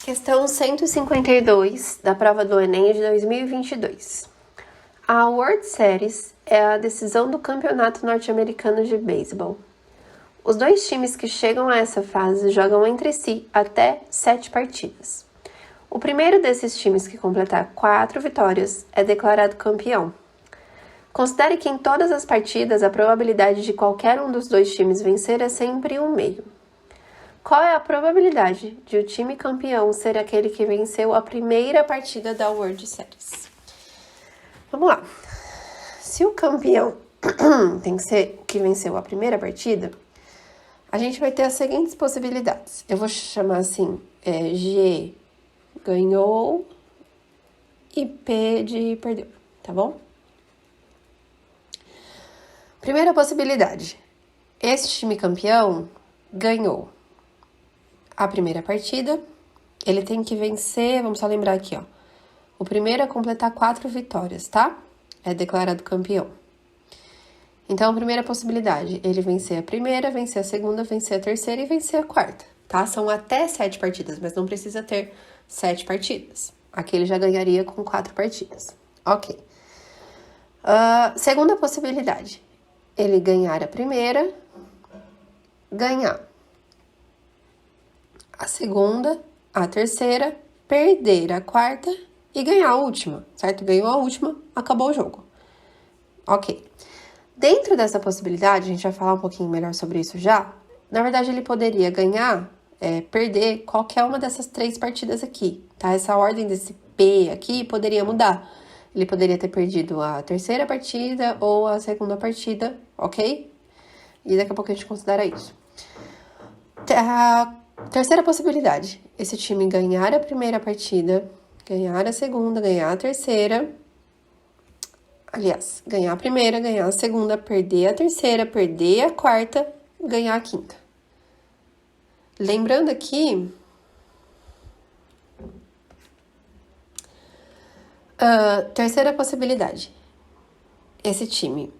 Questão 152 da prova do Enem de 2022. A World Series é a decisão do Campeonato Norte-Americano de Beisebol. Os dois times que chegam a essa fase jogam entre si até 7 partidas. O primeiro desses times que completar 4 vitórias é declarado campeão. Considere que em todas as partidas a probabilidade de qualquer um dos dois times vencer é sempre 1/2. Qual é a probabilidade de o time campeão ser aquele que venceu a primeira partida da World Series? Vamos lá. Se o campeão tem que ser o que venceu a primeira partida, a gente vai ter as seguintes possibilidades. Eu vou chamar assim, G ganhou e P de perdeu, tá bom? Primeira possibilidade. Esse time campeão ganhou a primeira partida, ele tem que vencer, vamos só lembrar aqui, ó. O primeiro a completar 4 vitórias, tá? É declarado campeão. Então, a primeira possibilidade, ele vencer a primeira, vencer a segunda, vencer a terceira e vencer a quarta, tá? São até 7 partidas, mas não precisa ter 7 partidas. Aqui ele já ganharia com 4 partidas. Ok. Segunda possibilidade, ele ganhar a primeira, ganhar a segunda, a terceira, perder a quarta e ganhar a última, certo? Ganhou a última, acabou o jogo. Ok. Dentro dessa possibilidade, a gente vai falar um pouquinho melhor sobre isso já. Na verdade, ele poderia ganhar, perder qualquer uma dessas 3 partidas aqui, tá? Essa ordem desse P aqui poderia mudar. Ele poderia ter perdido a terceira partida ou a segunda partida, ok? E daqui a pouco a gente considera isso. Terceira possibilidade, esse time ganhar a primeira partida, ganhar a segunda, ganhar a terceira, aliás, ganhar a primeira, ganhar a segunda, perder a terceira, perder a quarta, ganhar a quinta. Lembrando aqui, terceira possibilidade, esse time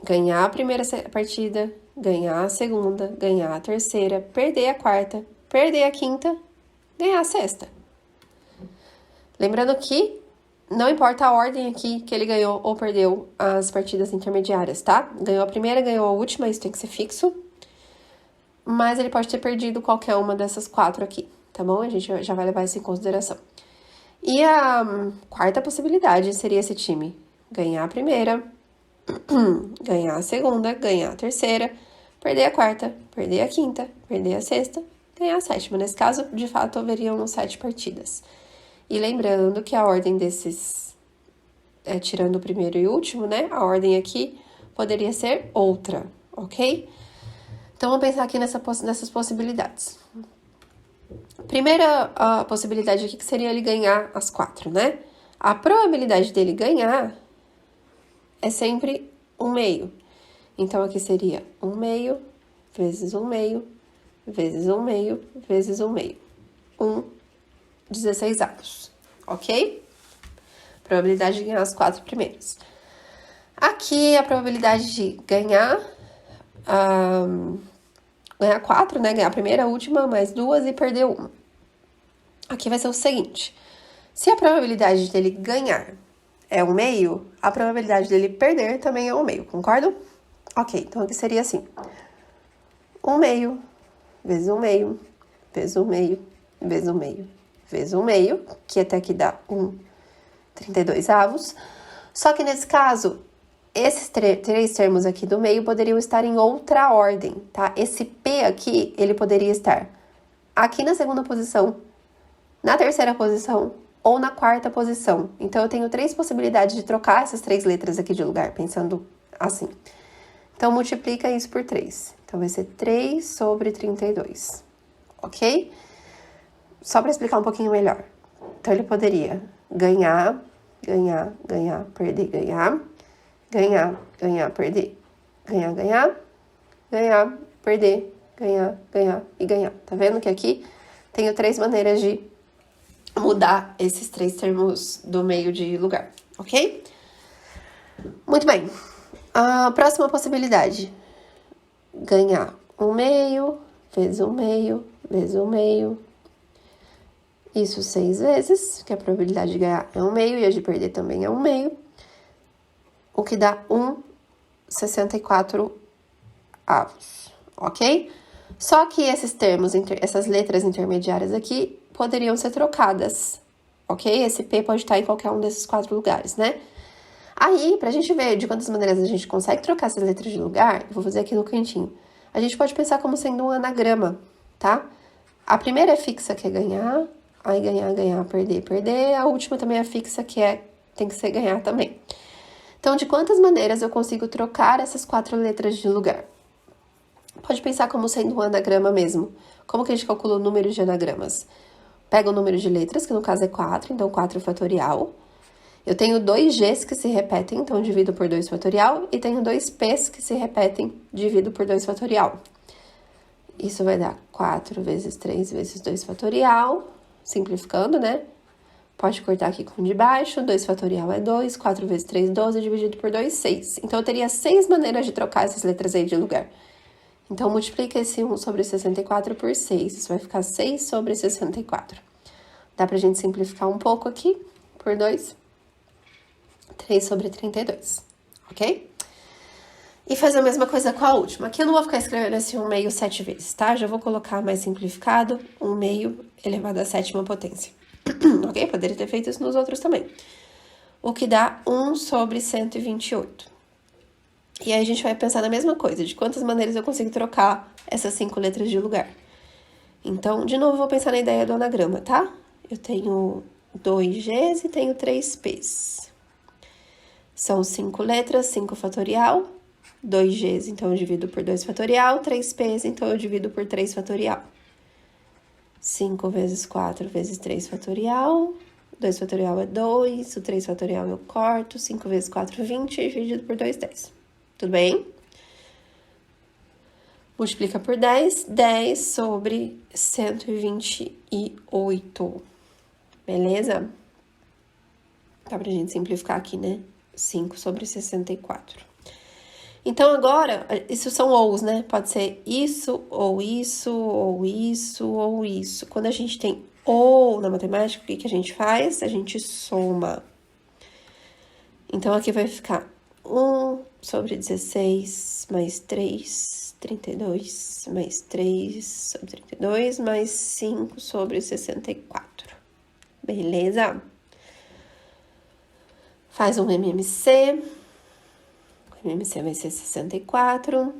ganhar a primeira partida, ganhar a segunda, ganhar a terceira, perder a quarta, perder a quinta, ganhar a sexta. Lembrando que não importa a ordem aqui que ele ganhou ou perdeu as partidas intermediárias, tá? Ganhou a primeira, ganhou a última, isso tem que ser fixo. Mas ele pode ter perdido qualquer uma dessas 4 aqui, tá bom? A gente já vai levar isso em consideração. E a quarta possibilidade seria esse time ganhar a primeira, ganhar a segunda, ganhar a terceira, perder a quarta, perder a quinta, perder a sexta, ganhar a sétima. Nesse caso, de fato, haveriam 7 partidas. E lembrando que a ordem desses, tirando o primeiro e o último, né? A ordem aqui poderia ser outra, ok? Então, vamos pensar aqui nessas possibilidades. Primeira possibilidade aqui que seria ele ganhar as 4, né? A probabilidade dele ganhar é sempre 1/2. Então, aqui seria 1/2 vezes 1/2 vezes 1/2 vezes 1/2. 16avos, ok? Probabilidade de ganhar as 4 primeiras. Aqui, a probabilidade de ganhar 4, né? Ganhar a primeira, a última, mais 2 e perder 1. Aqui vai ser o seguinte. Se a probabilidade dele ganhar é 1/2, a probabilidade dele perder também é 1/2, concordam? Ok, então aqui seria assim. 1/2 vezes 1/2 vezes 1/2 vezes 1/2 vezes 1/2, que até aqui dá 32avos. Só que nesse caso, esses 3 termos aqui do meio poderiam estar em outra ordem, tá? Esse P aqui, ele poderia estar aqui na segunda posição, na terceira posição ou na quarta posição. Então, eu tenho 3 possibilidades de trocar essas 3 letras aqui de lugar, pensando assim. Então, multiplica isso por 3. Então, vai ser 3 sobre 32, ok? Só para explicar um pouquinho melhor. Então, ele poderia ganhar, ganhar, ganhar, perder, ganhar, ganhar, ganhar, perder, ganhar, ganhar, ganhar, perder, ganhar, ganhar e ganhar. Tá vendo que aqui tenho 3 maneiras de mudar esses 3 termos do meio de lugar, ok? Muito bem. A próxima possibilidade. Ganhar 1/2 vezes 1/2 vezes 1/2 isso 6 vezes, que a probabilidade de ganhar é 1/2 e a de perder também é 1/2, o que dá 1/64, ok? Só que esses termos, essas letras intermediárias aqui, poderiam ser trocadas, ok? Esse P pode estar em qualquer um desses 4 lugares, né? Aí, pra gente ver de quantas maneiras a gente consegue trocar essas letras de lugar, eu vou fazer aqui no cantinho. A gente pode pensar como sendo um anagrama, tá? A primeira é fixa, que é ganhar, aí ganhar, ganhar, perder, perder. A última também é fixa, que tem que ser ganhar também. Então, de quantas maneiras eu consigo trocar essas 4 letras de lugar? Pode pensar como sendo um anagrama mesmo. Como que a gente calcula o número de anagramas? Pega o número de letras, que no caso é 4, então 4 fatorial. Eu tenho 2 Gs que se repetem, então divido por 2 fatorial. E tenho 2 Ps que se repetem, divido por 2 fatorial. Isso vai dar 4 vezes 3 vezes 2 fatorial, simplificando, né? Pode cortar aqui com o de baixo, 2 fatorial é 2, 4 vezes 3, 12, dividido por 2, 6. Então, eu teria 6 maneiras de trocar essas letras aí de lugar. Então, multiplica esse 1 sobre 64 por 6, isso vai ficar 6 sobre 64. Dá pra gente simplificar um pouco aqui, por 2, 3 sobre 32, ok? E fazer a mesma coisa com a última. Aqui eu não vou ficar escrevendo esse 1/2 7 vezes, tá? Já vou colocar mais simplificado, 1/2 elevado à 7ª potência. Ok? Poderia ter feito isso nos outros também. O que dá 1 sobre 128. E aí a gente vai pensar na mesma coisa, de quantas maneiras eu consigo trocar essas 5 letras de lugar. Então, de novo, vou pensar na ideia do anagrama, tá? Eu tenho 2 Gs e tenho 3 Ps. São 5 letras, 5 fatorial. 2 Gs, então eu divido por 2 fatorial. 3 Ps, então eu divido por 3 fatorial. 5 vezes 4 vezes 3 fatorial. 2 fatorial é 2, o 3 fatorial eu corto. 5 vezes 4, 20, dividido por 2, 10. Tudo bem? Multiplica por 10, 10 sobre 128. Beleza? Dá pra gente simplificar aqui, né? 5 sobre 64. Então, agora, isso são ous, né? Pode ser isso, ou isso, ou isso, ou isso. Quando a gente tem ou na matemática, o que a gente faz? A gente soma. Então, aqui vai ficar 1 sobre 16 mais 3, 32, mais 3 sobre 32, mais 5 sobre 64. Beleza? Faz um MMC. O MMC vai ser 64.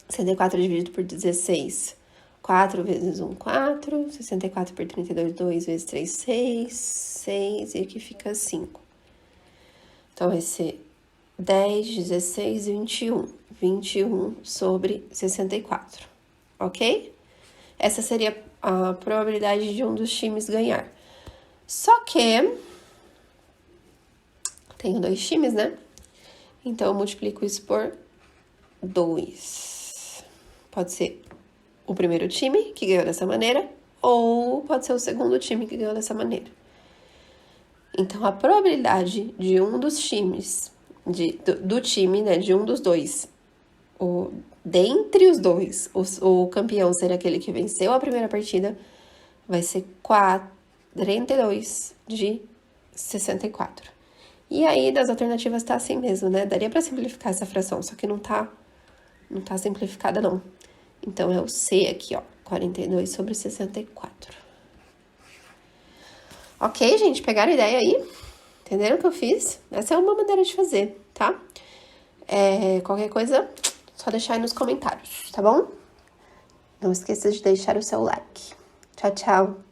64 dividido por 16. 4 vezes 1, 4. 64 por 32, 2 vezes 3, 6. 6 e aqui fica 5. Então, vai ser 10, 16, 21. 21 sobre 64, ok? Essa seria a probabilidade de um dos times ganhar. Só que tenho 2 times, né? Então, eu multiplico isso por 2. Pode ser o primeiro time que ganhou dessa maneira, ou pode ser o segundo time que ganhou dessa maneira. Então, a probabilidade de um dos times, do time, né, de um dos dois, dentre os dois, o campeão ser aquele que venceu a primeira partida, vai ser 42 de 64. E aí, das alternativas tá assim mesmo, né? Daria pra simplificar essa fração, só que não tá simplificada, não. Então, é o C aqui, ó, 42 sobre 64. Ok, gente? Pegaram a ideia aí? Entenderam o que eu fiz? Essa é uma maneira de fazer, tá? Qualquer coisa, só deixar aí nos comentários, tá bom? Não esqueça de deixar o seu like. Tchau, tchau!